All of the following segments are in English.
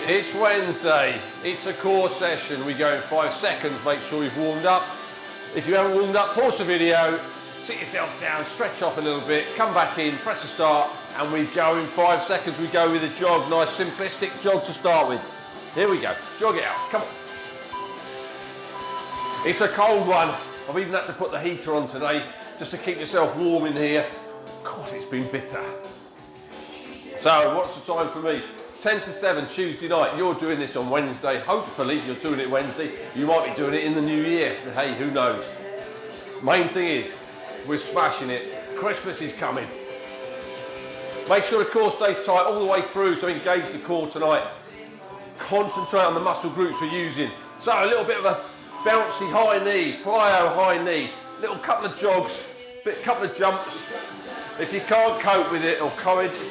It's Wednesday, it's a core session. We go in 5 seconds, make sure you've warmed up. If you haven't warmed up, pause the video, sit yourself down, stretch off a little bit, come back in, press the start, and we go in 5 seconds. We go with a jog, nice simplistic jog to start with. Here we go, jog it out, come on. It's a cold one. I've even had to put the heater on today, just to keep yourself warm in here. Of course, it's been bitter. So, what's the time for me? 10 to 7, Tuesday night. You're doing this on Wednesday. Hopefully, you're doing it Wednesday. You might be doing it in the new year. Hey, who knows? Main thing is, we're smashing it. Christmas is coming. Make sure the core stays tight all the way through, so engage the core tonight. Concentrate on the muscle groups we're using. So, a little bit of a bouncy high knee, plyo high knee, little couple of jogs, couple of jumps. If you can't cope with it, or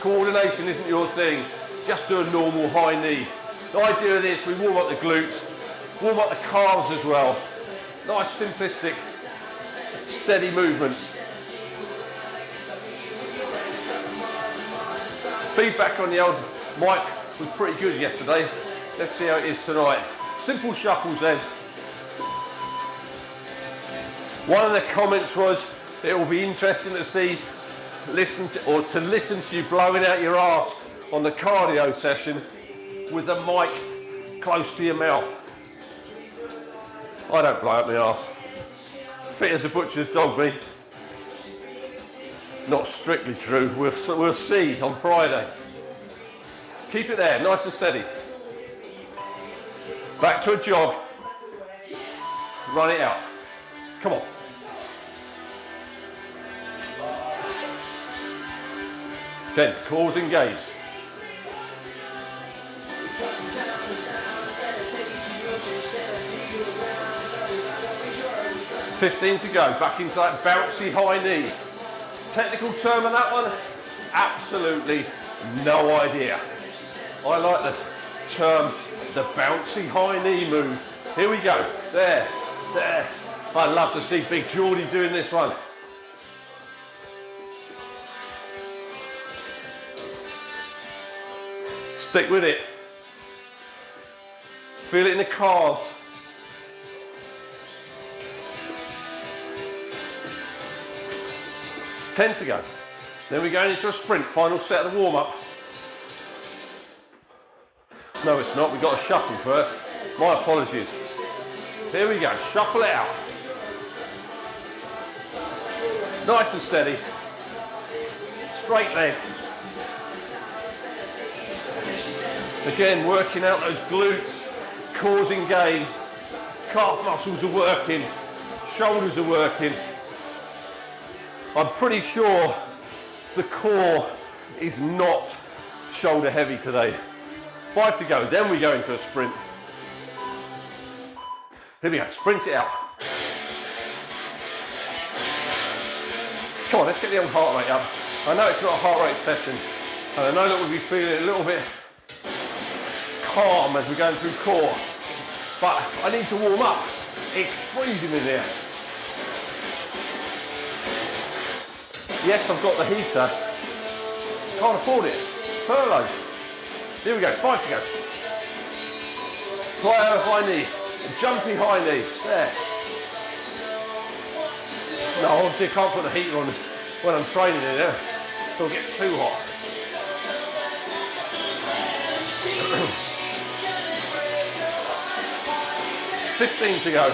coordination isn't your thing, just do a normal high knee. The idea of this, we warm up the glutes, warm up the calves as well. Nice, simplistic, steady movements. Feedback on the old mic was pretty good yesterday. Let's see how it is tonight. Simple shuffles then. One of the comments was, it will be interesting to see, listen to you blowing out your arse on the cardio session with the mic close to your mouth. I don't blow out my arse. Fit as a butcher's dog, me. Not strictly true. We'll see on Friday. Keep it there, nice and steady. Back to a jog. Run it out. Come on. Again, cores engaged. 15 to go, back into that bouncy high knee. Technical term on that one? Absolutely no idea. I like the term, the bouncy high knee move. Here we go, there. I'd love to see Big Geordie doing this one. Stick with it. Feel it in the calves. Ten to go. Then we're going into a sprint, final set of the warm-up. No, it's not, we've got to shuffle first. My apologies. Here we go, shuffle it out. Nice and steady. Straight leg. Again, working out those glutes, cores engaged, calf muscles are working, shoulders are working. I'm pretty sure the core is not shoulder heavy today. 5 to go, then we go into a sprint. Here we go, sprint it out. Come on, let's get the old heart rate up. I know it's not a heart rate session, and I know that we'll be feeling a little bit calm as we're going through core, but I need to warm up. It's freezing in here. Yes, I've got the heater. Can't afford it. Furlough. Here we go, 5 to go. Plyo high knee, jumpy high knee. There. No, obviously I can't put the heater on when I'm training in there. It'll get too hot. $15 to go.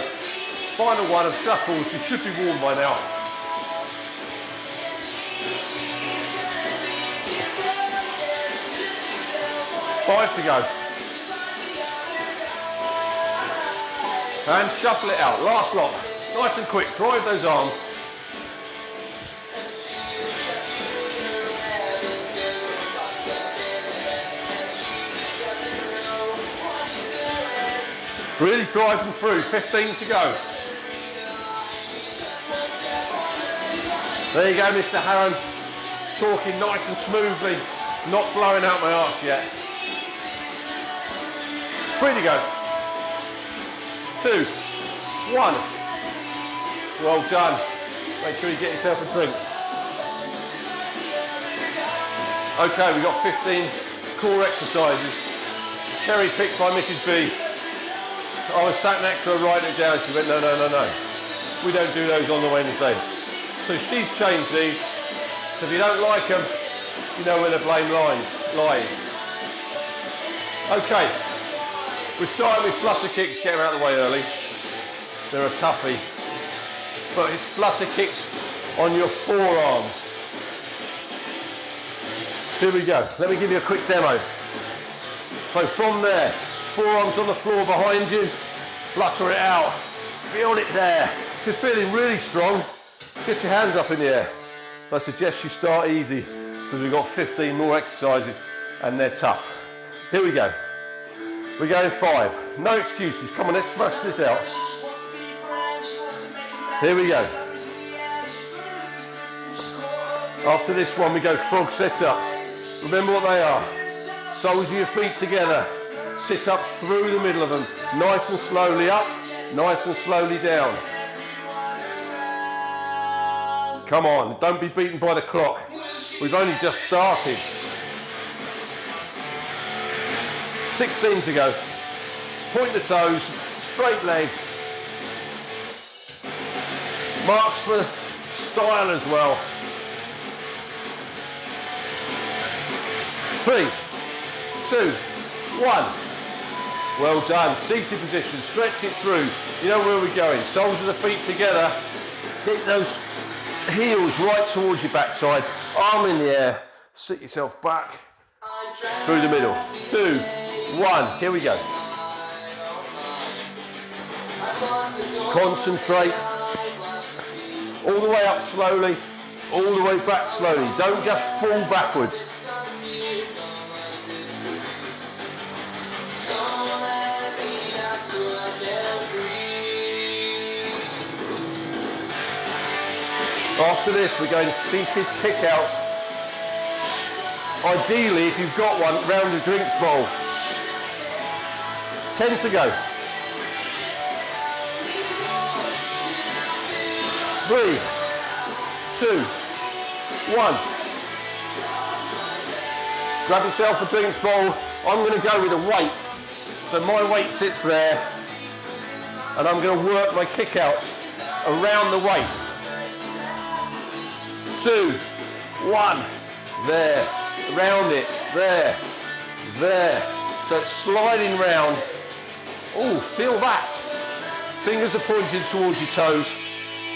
Final one of shuffles. You should be warm by now. $5 to go. And shuffle it out. Last lot. Nice and quick. Drive those arms. Really drive them through, 15 to go. There you go, Mr. Harron. Talking nice and smoothly, not blowing out my arse yet. 3 to go. 2, 1. Well done. Make sure you get yourself a drink. Okay, we've got 15 core exercises. cherry picked by Mrs. B. I was sat next to her writing it down. She went, no, no, no, no. We don't do those on the Wednesday. So she's changed these. So if you don't like them, you know where the blame lies. Okay, we're starting with flutter kicks. Get them out of the way early. They're a toughie. But it's flutter kicks on your forearms. Here we go. Let me give you a quick demo. So from there, forearms on the floor behind you, flutter it out. Feel it there. If you're feeling really strong, get your hands up in the air. I suggest you start easy because we've got 15 more exercises and they're tough. Here we go. We're going 5. No excuses. Come on, let's smash this out. Here we go. After this one, we go frog sit-ups. Remember what they are. Soles of your feet together. Sit up through the middle of them. Nice and slowly up, nice and slowly down. Come on, don't be beaten by the clock. We've only just started. 16 to go. Point the toes, straight legs. Marks for style as well. 3, 2, 1. Well done. Seated position. Stretch it through. You know where we're going. Soles of the feet together. Get those heels right towards your backside. Arm in the air. Sit yourself back. Through the middle. 2, 1. Here we go. Concentrate. All the way up slowly. All the way back slowly. Don't just fall backwards. After this, we're going seated kick out. Ideally, if you've got one, round a drinks bowl. 10 to go. 3, 2, 1. Grab yourself a drinks bowl. I'm going to go with a weight. So my weight sits there, and I'm going to work my kick out around the weight. 2, 1, there, round it, there, there. So it's sliding round. Oh, feel that. Fingers are pointed towards your toes.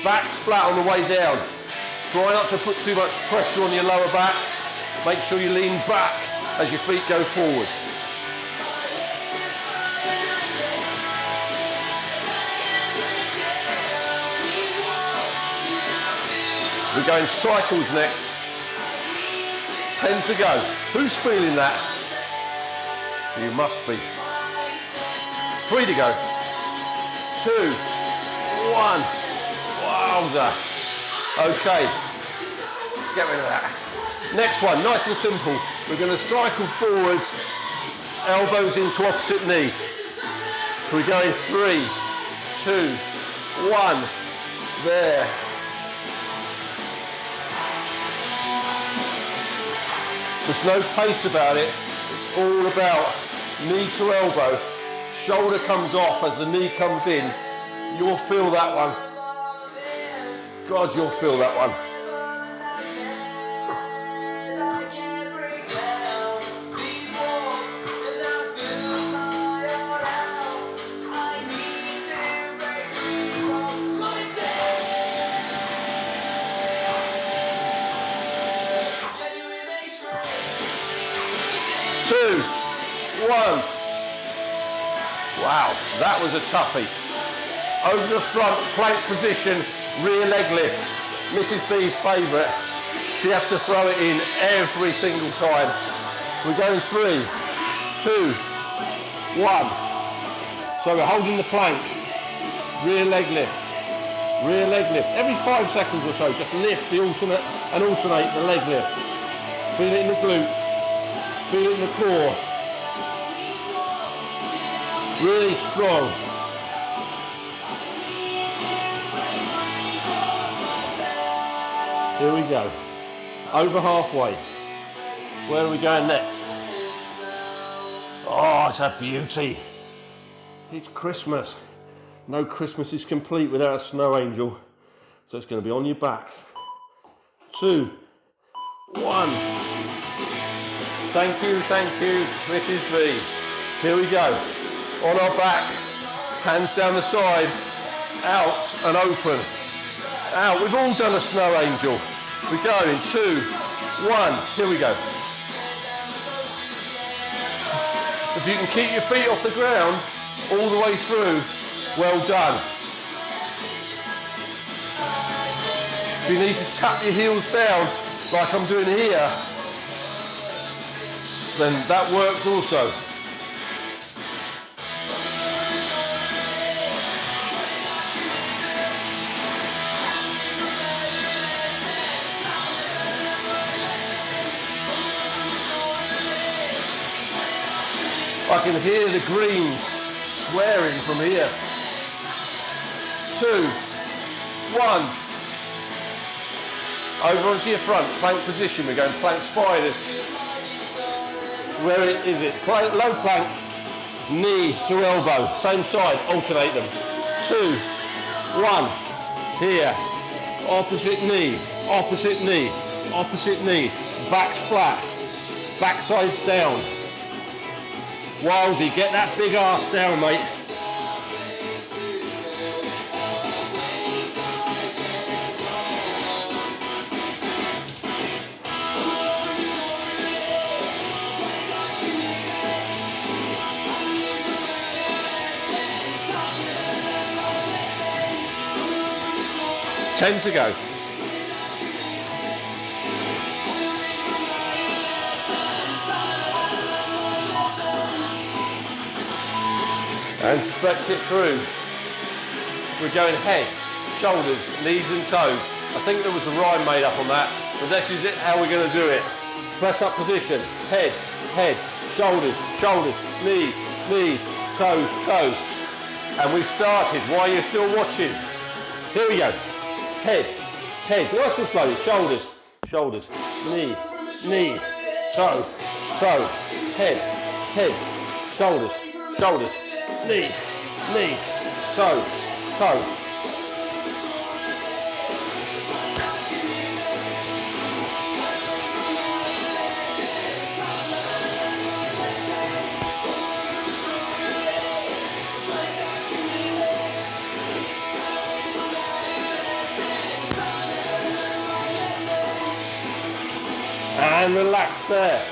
Back's flat on the way down. Try not to put too much pressure on your lower back. Make sure you lean back as your feet go forward. We're going cycles next. 10 to go. Who's feeling that? You must be. 3 to go. 2, 1. Wowza. Okay. Get rid of that. Next one, nice and simple. We're going to cycle forwards, elbows into opposite knee. We're going 3, 2, 1. There. There's no pace about it. It's all about knee to elbow. Shoulder comes off as the knee comes in. You'll feel that one. God, you'll feel that one. Two, 1. Wow, that was a toughie. Over the front, plank position, rear leg lift. Mrs. B's favourite. She has to throw it in every single time. We're going 3, 2, 1. So we're holding the plank. Rear leg lift. Rear leg lift. Every 5 seconds or so, just lift the alternate and alternate the leg lift. Feel it in the glutes. Feel it in the core. Really strong. Here we go. Over halfway. Where are we going next? Oh, Oh, it's a beauty. It's Christmas. No Christmas is complete without a snow angel. So it's going to be on your backs. 2, 1. Thank you, Mrs. B. Here we go. On our back, hands down the side, out and open. Out. We've all done a snow angel. We go in 2, 1. Here we go. If you can keep your feet off the ground all the way through, well done. If you need to tap your heels down like I'm doing here, then that works also. I can hear the greens swearing from here. 2, 1. Over onto your front, plank position. We're going plank spiders. Where is it? Plank, low plank, knee to elbow. Same side, alternate them. 2, 1. Here. Opposite knee, opposite knee, opposite knee. Back's flat, backside's down. Wowsy, get that big ass down, mate. Ten to go. And stretch it through. We're going head, shoulders, knees and toes. I think there was a rhyme made up on that, but this is it, how we're going to do it. Press up position, head, head, shoulders, shoulders, knees, knees, toes, toes. And we've started while you're still watching. Here we go. Head, head, nice and slowly, shoulders, shoulders, knee, knee, toe, toe, head, head, shoulders, shoulders, knee, knee, toe, toe. And relax there.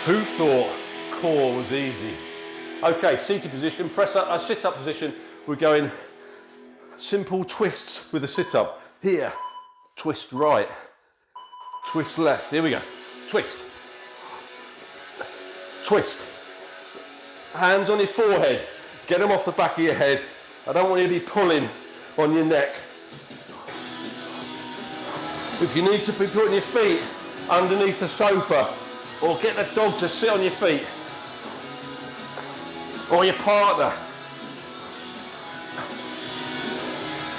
Who thought core was easy? Okay, seated position, press up, sit up position. We're going simple twists with a sit up. Here, twist right, twist left. Here we go. Twist, twist. Hands on your forehead. Get them off the back of your head. I don't want you to be pulling on your neck. If you need to be putting your feet underneath the sofa, or get the dog to sit on your feet, or your partner,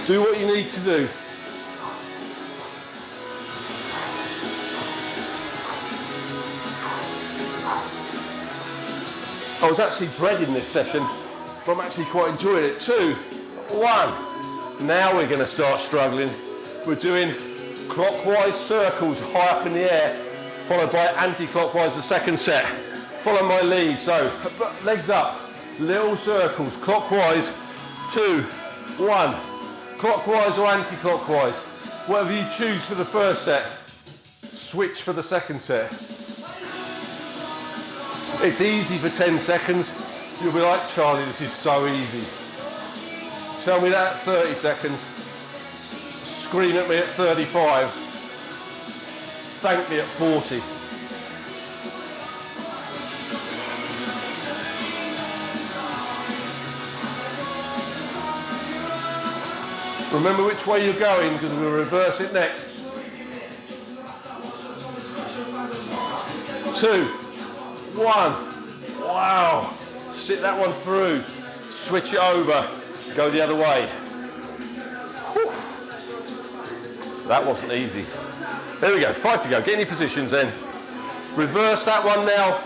do what you need to do. I was actually dreading this session, but I'm actually quite enjoying it. 2, 1. Now we're going to start struggling. We're doing clockwise circles high up in the air, followed by anti-clockwise the second set. Follow my lead, so legs up, little circles, clockwise, 2, 1, clockwise or anti-clockwise. Whatever you choose for the first set, switch for the second set. It's easy for 10 seconds. You'll be like, Charlie, this is so easy. Tell me that at 30 seconds. Scream at me at 35. Thank me at 40. Remember which way you're going, because we'll reverse it next. 2, 1. Wow. Sit that one through. Switch it over. Go the other way. Whew. That wasn't easy. There we go. 5 to go. Get in your positions then. Reverse that one now.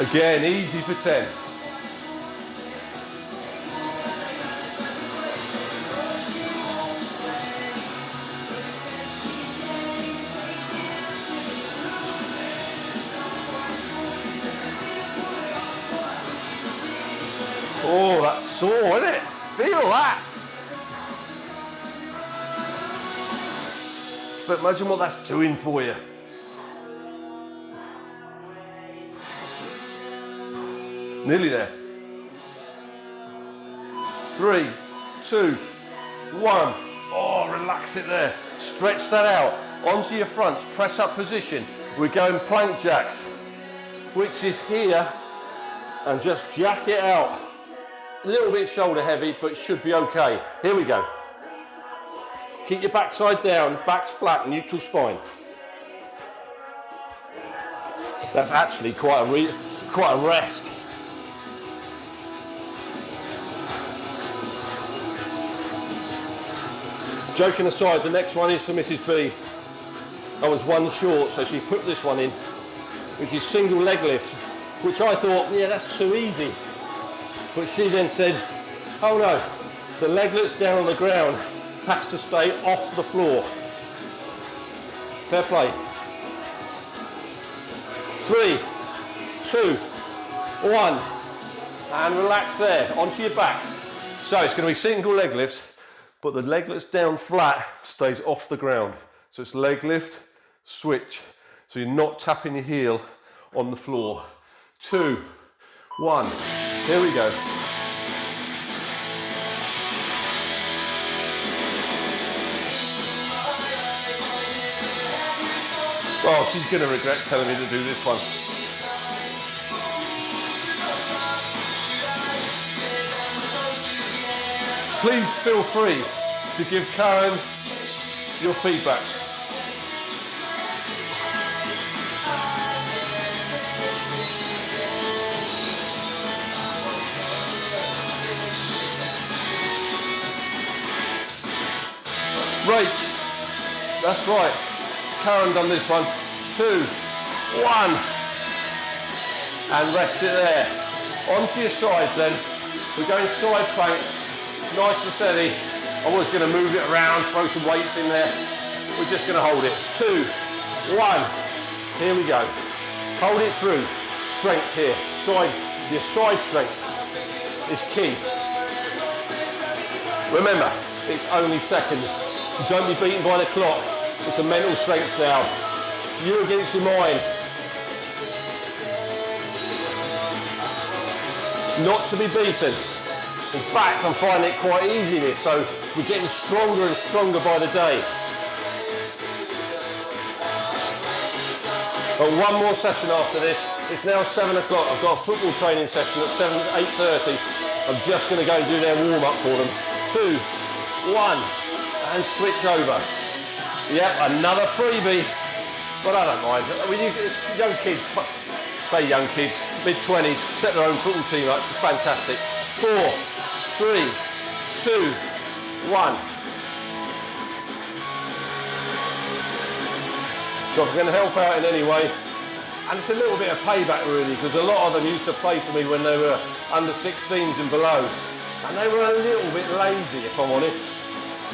Again, easy for 10. Oh, that's sore, isn't it? Feel that. But imagine what that's doing for you. Nearly there. 3, 2, 1. Oh, relax it there. Stretch that out. Onto your fronts, press up position. We're going plank jacks, which is here, and just jack it out. A little bit shoulder heavy, but it should be okay. Here we go. Keep your backside down, back's flat, neutral spine. That's actually quite a rest. Joking aside, the next one is for Mrs. B. I was one short, so she put this one in, which is single leg lift, which I thought, yeah, that's too easy. But she then said, oh no, the leg lift's down on the ground has to stay off the floor. Fair play. 3, 2, 1, and relax there, onto your backs. So it's going to be single leg lifts, but the leg lift's down flat stays off the ground. So it's leg lift, switch. So you're not tapping your heel on the floor. 2, 1, here we go. Oh, she's going to regret telling me to do this one. Please feel free to give Karen your feedback. Rach, that's right. Karen done this one. 2, 1, and rest it there. Onto your sides then. We're going side plank, nice and steady. I'm always going to move it around, throw some weights in there. We're just going to hold it. 2, 1, here we go. Hold it through. Strength here. Your side strength is key. Remember, it's only seconds. Don't be beaten by the clock. It's a mental strength now. You against your mind. Not to be beaten. In fact, I'm finding it quite easy this, so we're getting stronger and stronger by the day. But one more session after this. It's now 7 o'clock. I've got a football training session at 8:30. I'm just going to go and do their warm-up for them. 2, 1, and switch over. Yep, another freebie, but I don't mind. We use it as young kids, say young kids, mid-20s, set their own football team up. It's fantastic. 4, 3, 2, 1. So I'm going to help out in any way. And it's a little bit of payback really, because a lot of them used to play for me when they were under 16s and below. And they were a little bit lazy, if I'm honest.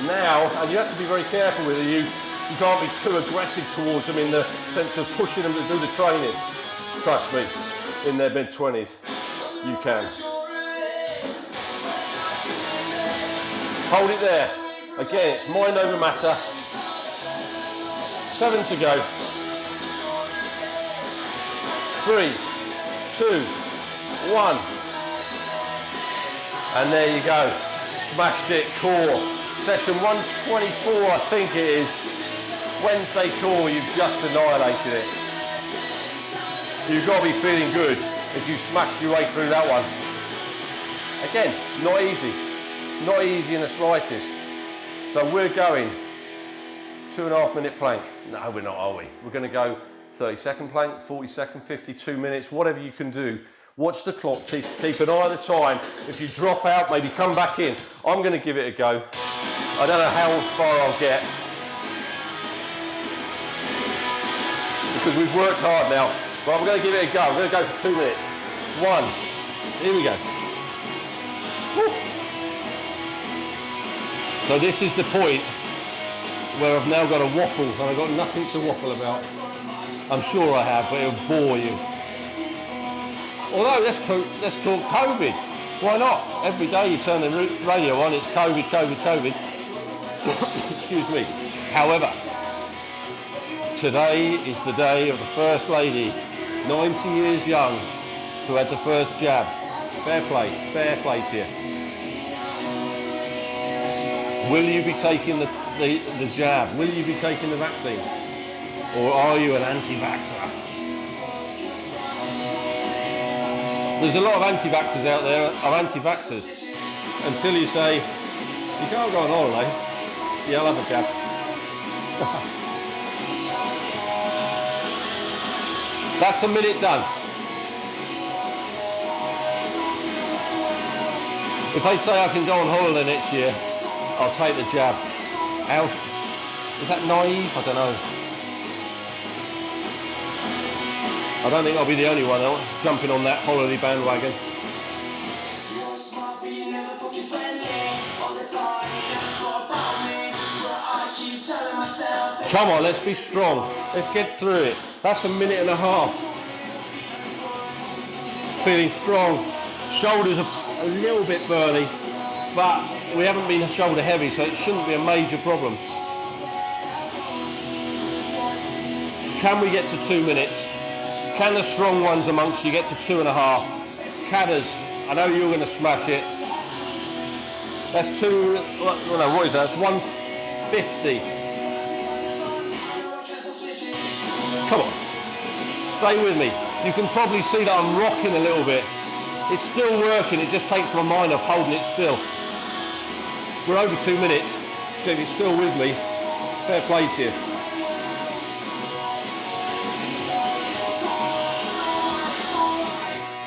Now, and you have to be very careful with the youth, you can't be too aggressive towards them in the sense of pushing them to do the training. Trust me, in their mid-20s, you can. Hold it there. Again, it's mind over matter. 7 to go. 3, 2, 1. And there you go. Smashed it, core. Session 124, I think it is. Wednesday core, you've just annihilated it. You've got to be feeling good if you smashed your way through that one. Again, not easy. Not easy in the slightest. So we're going 2.5 minute plank. No, we're not, are we? We're going to go 30-second plank, 40-second, 52 minutes, whatever you can do. Watch the clock, keep an eye on the time. If you drop out, maybe come back in. I'm going to give it a go. I don't know how far I'll get, because we've worked hard now, but I'm going to give it a go. I'm going to go for 2 minutes. 1. Here we go. Woo. So this is the point where I've now got to waffle, and I've got nothing to waffle about. I'm sure I have, but it'll bore you. Although, let's talk COVID. Why not? Every day you turn the radio on, it's COVID, COVID, COVID. Excuse me. However, today is the day of the First Lady, 90 years young, who had the first jab. Fair play to you. Will you be taking the jab? Will you be taking the vaccine? Or are you an anti-vaxxer? There's a lot of anti-vaxxers out there, are anti-vaxxers, until you say, you can't go on holiday, yeah, I'll have a jab. That's a minute done. If they say I can go on holiday next year, I'll take the jab. How, is that naive? I don't know. I don't think I'll be the only one jumping on that holiday bandwagon. Come on, let's be strong. Let's get through it. That's a minute and a half. Feeling strong. Shoulders are a little bit burny, but we haven't been shoulder heavy, so it shouldn't be a major problem. Can we get to 2 minutes? Can the strong ones amongst you get to 2.5? Cadders, I know you're going to smash it. That's what is that? That's 150. Come on, stay with me. You can probably see that I'm rocking a little bit. It's still working, it just takes my mind off holding it still. We're over 2 minutes, so if you're still with me, fair play to you.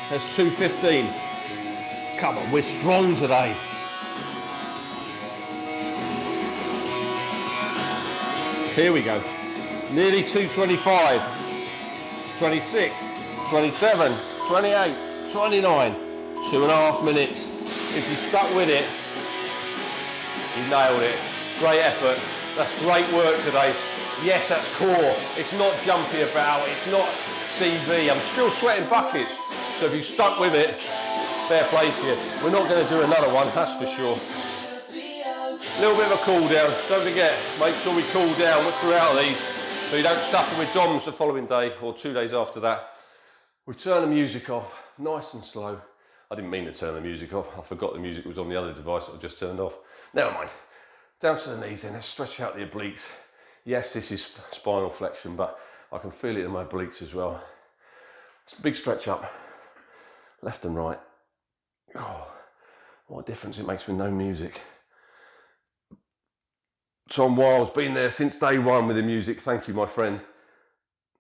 That's 2:15. Come on, we're strong today. Here we go. Nearly 2:25. 26, 27, 28, 29. 2.5 minutes. If you stuck with it, you nailed it. Great effort. That's great work today. Yes, that's core. It's not jumpy about. It's not CV. I'm still sweating buckets. So if you stuck with it, fair play to you. We're not going to do another one, that's for sure. A little bit of a cool down. Don't forget, make sure we cool down throughout these so you don't suffer with DOMs the following day or 2 days after that. We turn the music off, nice and slow. I didn't mean to turn the music off. I forgot the music was on the other device that I just turned off. Never mind. Down to the knees then, let's stretch out the obliques. Yes, this is spinal flexion, but I can feel it in my obliques as well. It's a big stretch up. Left and right. Oh, what a difference it makes with no music. Tom Wiles, been there since day one with the music. Thank you, my friend.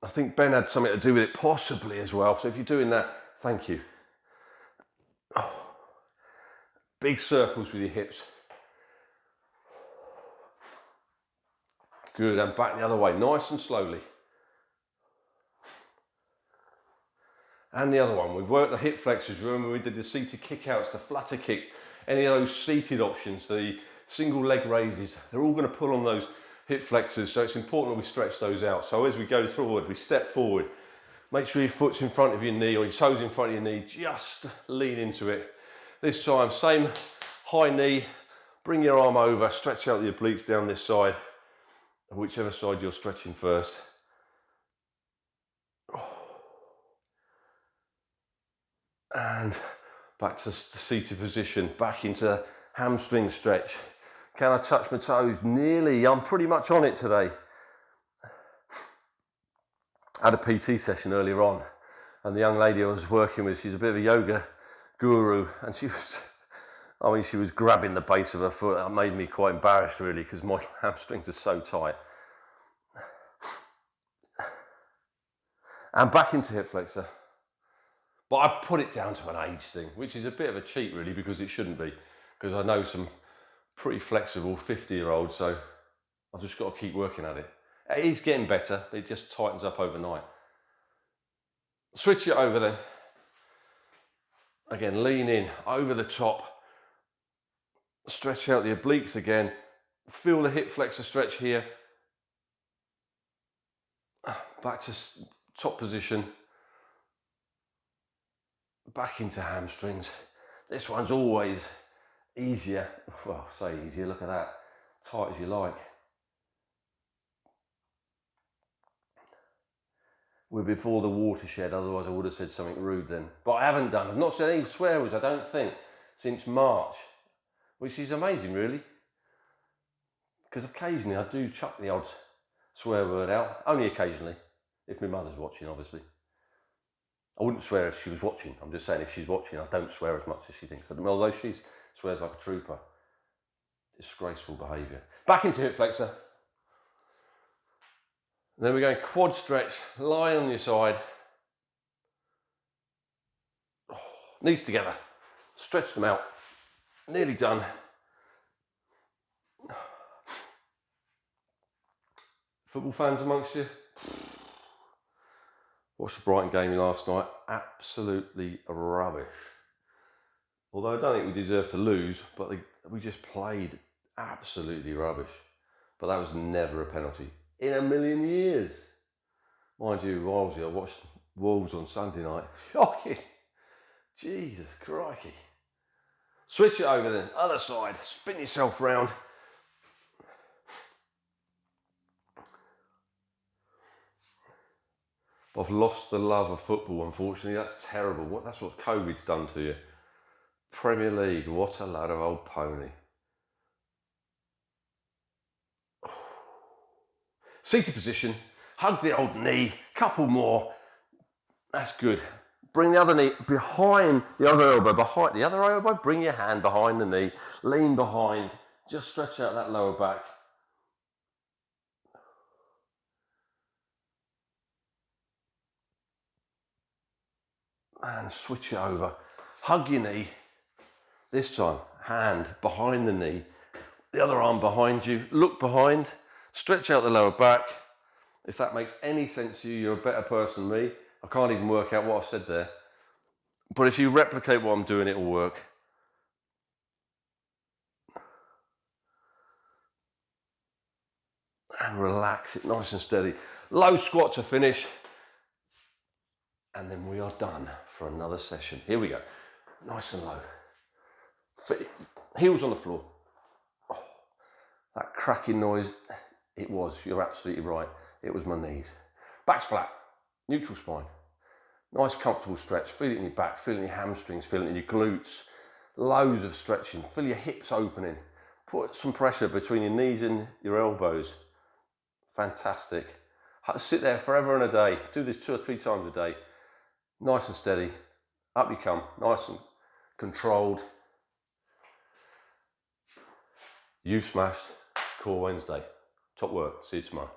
I think Ben had something to do with it, possibly as well. So if you're doing that, thank you. Oh. Big circles with your hips. Good, and back the other way, nice and slowly. And the other one, we've worked the hip flexors. Remember we did the seated kickouts, the flutter kick, any of those seated options, the single leg raises, they're all going to pull on those hip flexors, so it's important that we stretch those out. So as we go forward, we step forward, make sure your foot's in front of your knee or your toes in front of your knee, just lean into it. This time, same high knee, bring your arm over, stretch out the obliques down this side, whichever side you're stretching first. And back to the seated position, back into hamstring stretch. Can I touch my toes? Nearly, I'm pretty much on it today. I had a PT session earlier on, and the young lady I was working with, she's a bit of a yoga guru, and she was grabbing the base of her foot. That made me quite embarrassed really, because my hamstrings are so tight. And back into hip flexor. But I put it down to an age thing, which is a bit of a cheat really, because it shouldn't be. Because I know some pretty flexible 50-year-olds, so I've just got to keep working at it. It is getting better, it just tightens up overnight. Switch it over then. Again, lean in, over the top. Stretch out the obliques again. Feel the hip flexor stretch here. Back to top position. Back into hamstrings. This one's always easier. Well, say easier, look at that. Tight as you like. We're before the watershed, otherwise I would have said something rude then. But I haven't done. I've not said any swear words, I don't think, since March. Which is amazing, really. Because occasionally I do chuck the odd swear word out. Only occasionally. If my mother's watching, obviously. I wouldn't swear if she was watching. I'm just saying if she's watching, I don't swear as much as she thinks. Although she swears like a trooper. Disgraceful behaviour. Back into hip flexor. Then we're going quad stretch, lie on your side. Knees together. Stretch them out. Nearly done. Football fans amongst you? Watched the Brighton game last night. Absolutely rubbish. Although I don't think we deserve to lose, but we just played absolutely rubbish. But that was never a penalty. In a million years. Mind you, I watched Wolves on Sunday night. Shocking. Jesus crikey. Switch it over then, other side. Spin yourself round. I've lost the love of football, unfortunately. That's terrible. That's what COVID's done to you. Premier League, what a load of old pony. Seated position, hug the old knee, couple more. That's good. Bring the other knee behind the other elbow, behind the other elbow, bring your hand behind the knee, lean behind, just stretch out that lower back. And switch it over. Hug your knee. This time, hand behind the knee, the other arm behind you, look behind. Stretch out the lower back. If that makes any sense to you, you're a better person than me. I can't even work out what I've said there. But if you replicate what I'm doing, it will work. And relax it nice and steady. Low squat to finish. And then we are done for another session. Here we go. Nice and low. Heels on the floor. Oh, that cracking noise. It was, you're absolutely right. It was my knees. Back's flat, neutral spine. Nice comfortable stretch. Feel it in your back, feel it in your hamstrings, feel it in your glutes. Loads of stretching. Feel your hips opening. Put some pressure between your knees and your elbows. Fantastic. Sit there forever and a day. Do this 2 or 3 times a day. Nice and steady. Up you come. Nice and controlled. You've smashed Core Wednesday. Top work. See you tomorrow.